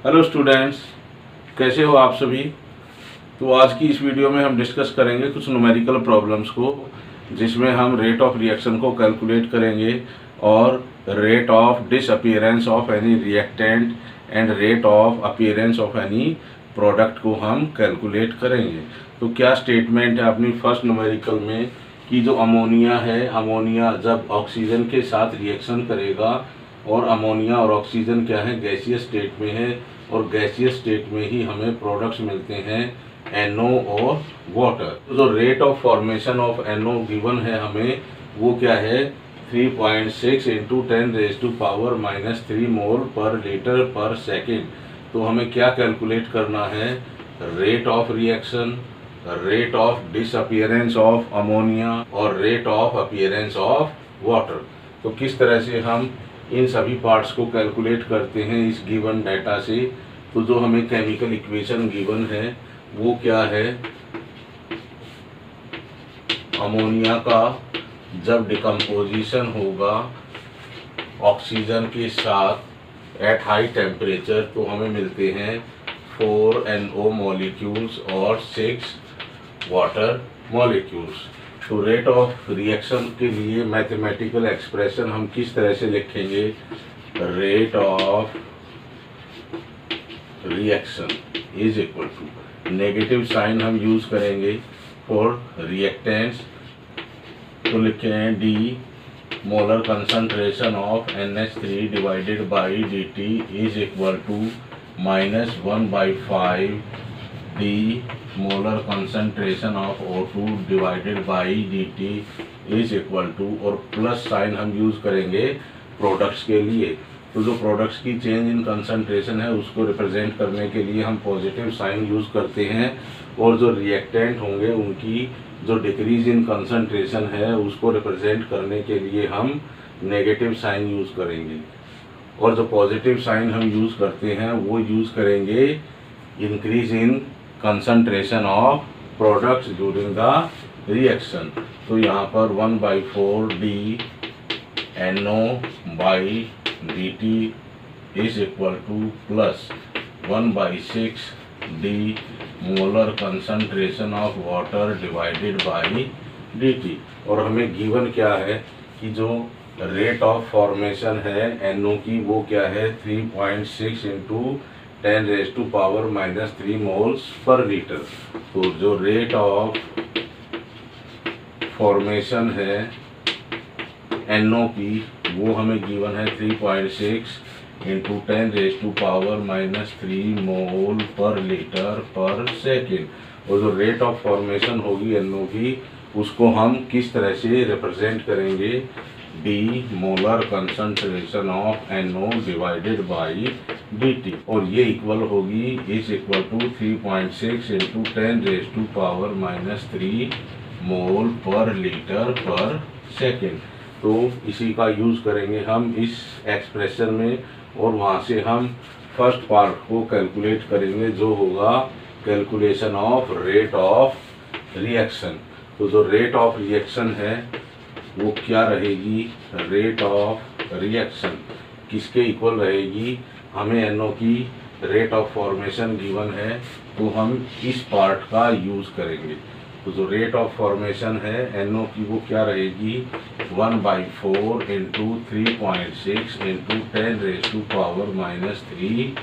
Hello students, कैसे हो आप सभी। तो आज की इस वीडियो में हम डिस्कस करेंगे कुछ न्यूमेरिकल प्रॉब्लम्स को, जिसमें हम रेट ऑफ रिएक्शन को कैलकुलेट करेंगे और rate of disappearance of any reactant and rate of appearance of any product को हम कैलकुलेट करेंगे। तो क्या स्टेटमेंट है अपनी फर्स्ट न्यूमेरिकल में कि जो अमोनिया है, अमोनिया जब ऑक्सीजन के साथ रिएक्शन करेगा, और अमोनिया और ऑक्सीजन क्या है, गैसियस स्टेट में है, और गैसियस स्टेट में ही हमें प्रोडक्ट्स मिलते हैं NO और वाटर। तो जो rate of formation of NO given है हमें, वो क्या है 3.6 इंटू 10⁻³ मोल पर लीटर पर सेकेंड। तो हमें क्या कैलकुलेट करना है, rate of reaction, rate of disappearance of ammonia और rate of appearance of water. तो किस तरह से हम इन सभी पार्ट्स को कैलकुलेट करते हैं इस गिवन डाटा से। तो जो हमें केमिकल इक्वेशन गिवन है वो क्या है, अमोनिया का जब डिकम्पोजिशन होगा ऑक्सीजन के साथ एट हाई टेम्परेचर, तो हमें मिलते हैं 4 NO मॉलिक्यूल्स और 6 वाटर मॉलिक्यूल्स। तो रेट ऑफ रिएक्शन के लिए मैथमेटिकल एक्सप्रेशन हम किस तरह से लिखेंगे, rate of reaction is equal to, negative sign हम यूज करेंगे फॉर रिएक्टेंट्स, तो लिखे हैं D molar concentration of NH3 divided by dt is equal to -1/5 D molar concentration of O2 divided by dt is equal to, और plus sign हम use करेंगे products के लिए। तो जो प्रोडक्ट्स की चेंज इन कंसंट्रेशन है उसको रिप्रेजेंट करने के लिए हम पॉजिटिव साइन यूज करते हैं, और जो रिएक्टेंट होंगे उनकी जो डिक्रीज इन कंसंट्रेशन है उसको रिप्रेजेंट करने के लिए हम नेगेटिव साइन यूज करेंगे, और जो पॉजिटिव साइन हम यूज करते हैं वो यूज करेंगे increase in concentration of products during the reaction। तो यहाँ पर 1/4 D NO by dt is equal to plus 1/6 D molar concentration of water divided by dt। और हमें गिवन क्या है कि जो रेट ऑफ फॉर्मेशन है NO की वो क्या है 3.6 इंटू 10⁻³ मोल्स पर लीटर। तो जो रेट ऑफ फॉर्मेशन है NO की वो हमें गिवन है 3.6 इंटू 10⁻³ मोल पर लीटर पर सेकेंड। और जो रेट ऑफ फॉर्मेशन होगी NO की उसको हम किस तरह से रिप्रेजेंट करेंगे, D molar concentration of NO divided by dt, और ये इक्वल होगी इज इक्वल टू 3.6 इंटू 10⁻³ मोल पर लीटर पर सेकेंड। तो इसी का यूज करेंगे हम इस एक्सप्रेशन में, और वहाँ से हम फर्स्ट पार्ट को कैलकुलेट करेंगे जो होगा calculation of rate of reaction. तो जो रेट ऑफ रिएक्शन है वो क्या रहेगी, रेट ऑफ रिएक्शन किसके इक्वल रहेगी, हमें NO की रेट ऑफ फॉर्मेशन गिवन है तो हम इस पार्ट का यूज करेंगे। तो जो रेट ऑफ फॉर्मेशन है NO की वो क्या रहेगी 1/4 इंटू 3.6 इंटू 10⁻³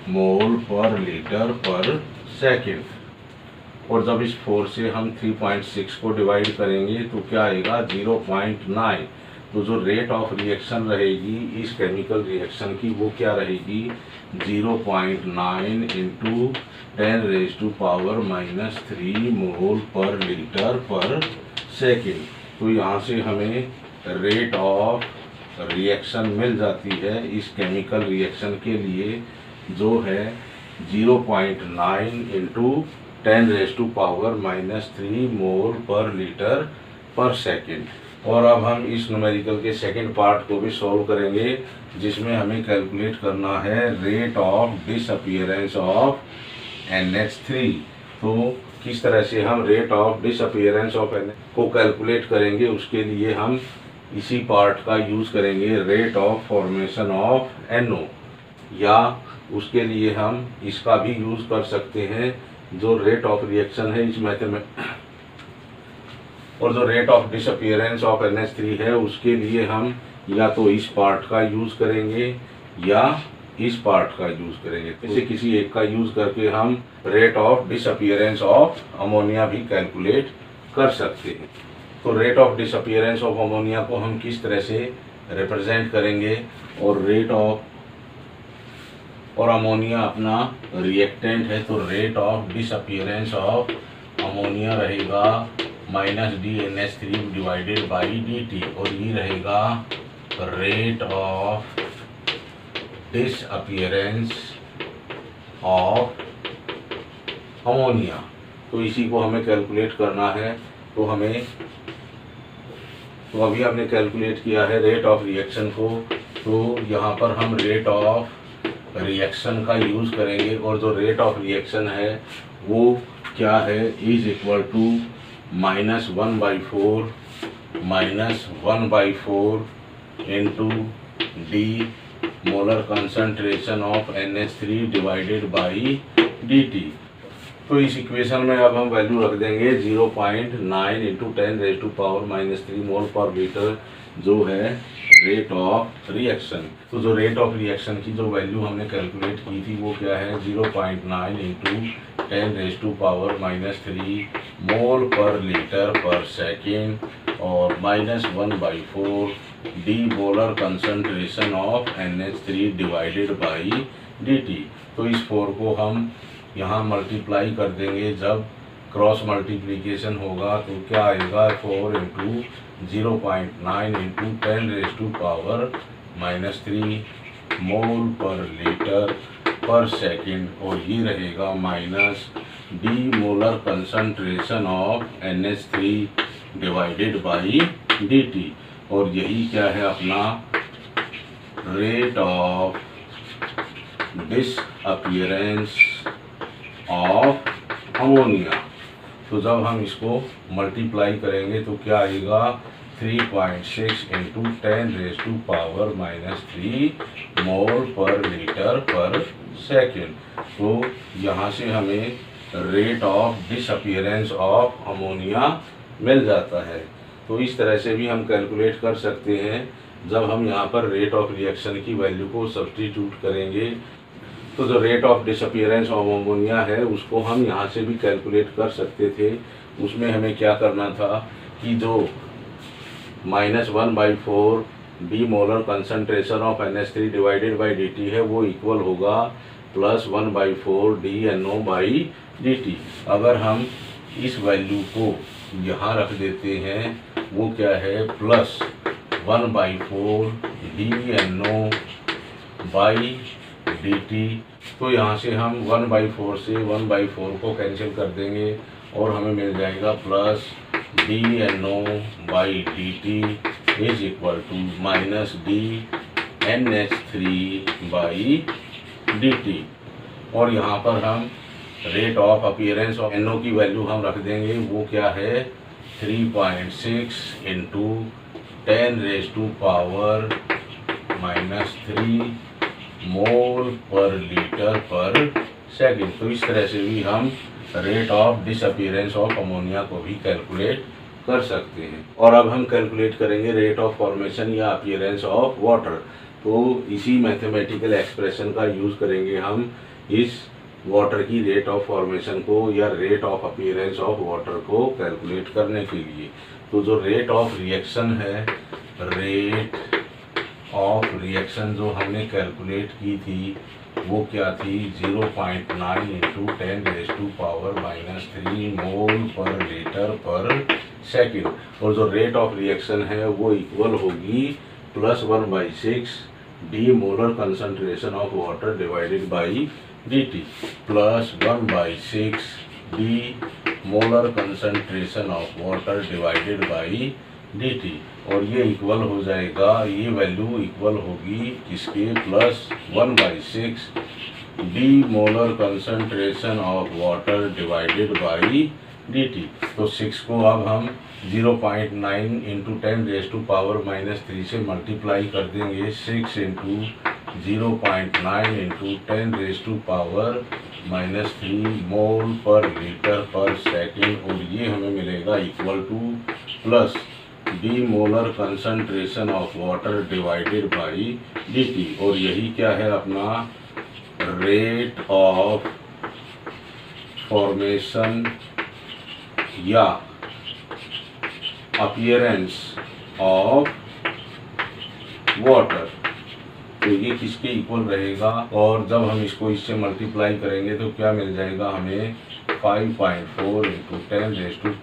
मोल पर लीटर पर सेकेंड। और जब इस 4 से हम 3.6 को डिवाइड करेंगे तो क्या आएगा 0.9। तो जो रेट ऑफ रिएक्शन रहेगी इस केमिकल रिएक्शन की वो क्या रहेगी 0.9 इंटू 10⁻³ मोल पर लीटर पर सेकेंड। तो यहाँ से हमें रेट ऑफ रिएक्शन मिल जाती है इस केमिकल रिएक्शन के लिए, जो है 0.9 इंटू 10⁻³ मोल पर लीटर पर सेकेंड। और अब हम इस न्यूमेरिकल के सेकंड पार्ट को भी सॉल्व करेंगे, जिसमें हमें कैलकुलेट करना है rate of disappearance of NH3। तो किस तरह से हम rate of disappearance of NH को कैलकुलेट करेंगे, उसके लिए हम इसी पार्ट का यूज करेंगे rate of formation of NO, या उसके लिए हम इसका भी यूज़ कर सकते हैं, जो रेट ऑफ रिएक्शन है इस मेथड में, और जो rate of disappearance of NH3 है उसके लिए हम या तो इस पार्ट का यूज़ करेंगे या इस पार्ट का यूज़ करेंगे। इसे किसी एक का यूज़ करके हम rate of disappearance of ammonia भी कैलकुलेट कर सकते हैं। तो rate of disappearance of ammonia को हम किस तरह से रिप्रेजेंट करेंगे, और रेट ऑफ, और अमोनिया अपना रिएक्टेंट है, तो rate of disappearance of ammonia रहेगा -DNH3 डिवाइडेड बाई dt, और ये रहेगा rate of disappearance of ammonia. तो इसी को हमें कैलकुलेट करना है। तो अभी हमने कैलकुलेट किया है रेट ऑफ रिएक्शन को, तो यहाँ पर हम रेट ऑफ रिएक्शन का यूज़ करेंगे, और जो रेट ऑफ रिएक्शन है वो क्या है, is equal to -1/4 into D molar concentration of NH3 divided by dt। तो इस इक्वेशन में अब हम वैल्यू रख देंगे 0.9 इंटू 10⁻³ मोल पर लीटर, जो है रेट ऑफ रिएक्शन। तो जो रेट ऑफ रिएक्शन की जो वैल्यू हमने कैलकुलेट की थी वो क्या है, 0.9 इंटू 10⁻³ मोल पर लीटर पर सेकेंड, और -1/4 D molar concentration of NH3 divided by dt। तो इस 4 को हम यहाँ मल्टीप्लाई कर देंगे, जब क्रॉस मल्टीप्लिकेशन होगा तो क्या आएगा, 4 इंटू 0.9 इंटू 10⁻³ मोल पर लीटर पर सेकेंड, और ये रहेगा minus D molar concentration of NH3 divided by dt। और यही क्या है अपना rate of disappearance of ammonia. तो जब हम इसको मल्टीप्लाई करेंगे तो क्या आएगा, 3.6 इंटू 10⁻³ मोल पर लीटर पर सेकेंड। तो यहाँ से हमें rate of disappearance of ammonia मिल जाता है। तो इस तरह से भी हम कैलकुलेट कर सकते हैं, जब हम यहाँ पर रेट ऑफ रिएक्शन की वैल्यू को सब्स्टिट्यूट करेंगे। तो जो rate of disappearance of ammonia है उसको हम यहाँ से भी कैलकुलेट कर सकते थे। उसमें हमें क्या करना था कि जो -1/4 D molar concentration of NH3 divided by dt है वो इक्वल होगा +1/4 DNO बाई dt। अगर हम इस वैल्यू को यहाँ रख देते हैं, वो क्या है, +1/4 DNO बाई dt। तो यहाँ से हम 1/4 से 1/4 को कैंसिल कर देंगे, और हमें मिल जाएगा +DNO by dt is equal to -DNH3 by dt। और यहाँ पर हम rate of appearance of NO की वैल्यू हम रख देंगे, वो क्या है, 3.6 इंटू 10⁻³ मोल पर लीटर पर सेकेंड। तो इस तरह से भी हम rate of disappearance of ammonia को भी कैलकुलेट कर सकते हैं। और अब हम कैलकुलेट करेंगे रेट ऑफ फॉर्मेशन या अपीयरेंस ऑफ वाटर। तो इसी मैथमेटिकल एक्सप्रेशन का यूज़ करेंगे हम इस वाटर की रेट ऑफ फॉर्मेशन को या rate of appearance of water को कैलकुलेट करने के लिए। तो जो रेट ऑफ रिएक्शन है, रेट ऑफ रिएक्शन जो हमने कैलकुलेट की थी वो क्या थी, 0.9 इंटू 10⁻³ मोल पर लीटर पर सेकेंड। और जो रेट ऑफ रिएक्शन है वो इक्वल होगी +1/6 D molar concentration of water divided by dt, +1/6 D molar concentration of water divided by dt। और ये इक्वल हो जाएगा, ये वैल्यू इक्वल होगी किसके, +1/6 D molar concentration of water divided by dt। तो 6 को अब हम 0.9 इंटू 10⁻³ से मल्टीप्लाई कर देंगे। 6 इंटू 0.9 इंटू 10⁻³ मोल पर लीटर पर सेकेंड, और ये हमें मिलेगा equal two plus D molar concentration of water divided by dt, और यही क्या है अपना रेट ऑफ फॉर्मेशन या अपीयरेंस ऑफ वाटर। तो ये किसके इक्वल रहेगा, और जब हम इसको इससे मल्टीप्लाई करेंगे तो क्या मिल जाएगा हमें 5.4 इंटू 10⁻³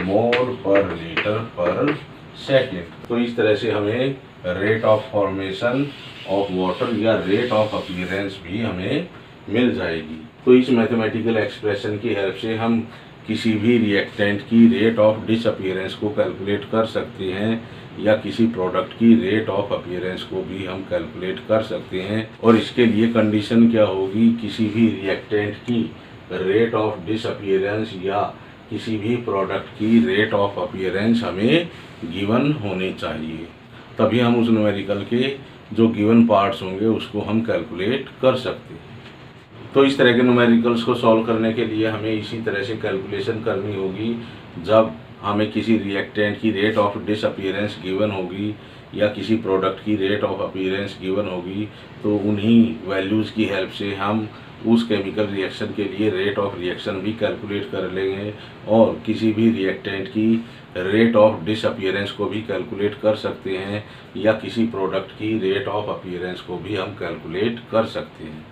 मोल पर लीटर पर सेकेंड। तो इस तरह से हमें rate of formation of water या रेट ऑफ अपीयरेंस भी हमें मिल जाएगी। तो इस मैथमेटिकल एक्सप्रेशन की हेल्प से हम किसी भी रिएक्टेंट की रेट ऑफ डिसअपीयरेंस को कैलकुलेट कर सकते हैं, या किसी प्रोडक्ट की रेट ऑफ अपीयरेंस को भी हम कैलकुलेट कर सकते हैं। और इसके लिए कंडीशन क्या होगी, किसी भी रिएक्टेंट की रेट ऑफ डिसअपीयरेंस या किसी भी प्रोडक्ट की रेट ऑफ अपीयरेंस हमें गिवन होनी चाहिए, तभी हम उस न्यूमेरिकल के जो गिवन पार्ट्स होंगे उसको हम कैलकुलेट कर सकते हैं। तो इस तरह के न्यूमेरिकल्स को सॉल्व करने के लिए हमें इसी तरह से कैलकुलेशन करनी होगी। जब हमें किसी रिएक्टेंट की रेट ऑफ डिसअपीयरेंस गिवन होगी या किसी प्रोडक्ट की रेट ऑफ अपीयरेंस गिवन होगी, तो उन्हीं वैल्यूज़ की हेल्प से हम उस केमिकल रिएक्शन के लिए रेट ऑफ रिएक्शन भी कैलकुलेट कर लेंगे, और किसी भी रिएक्टेंट की रेट ऑफ डिसअपीयरेंस को भी कैलकुलेट कर सकते हैं, या किसी प्रोडक्ट की रेट ऑफ अपीयरेंस को भी हम कैलकुलेट कर सकते हैं।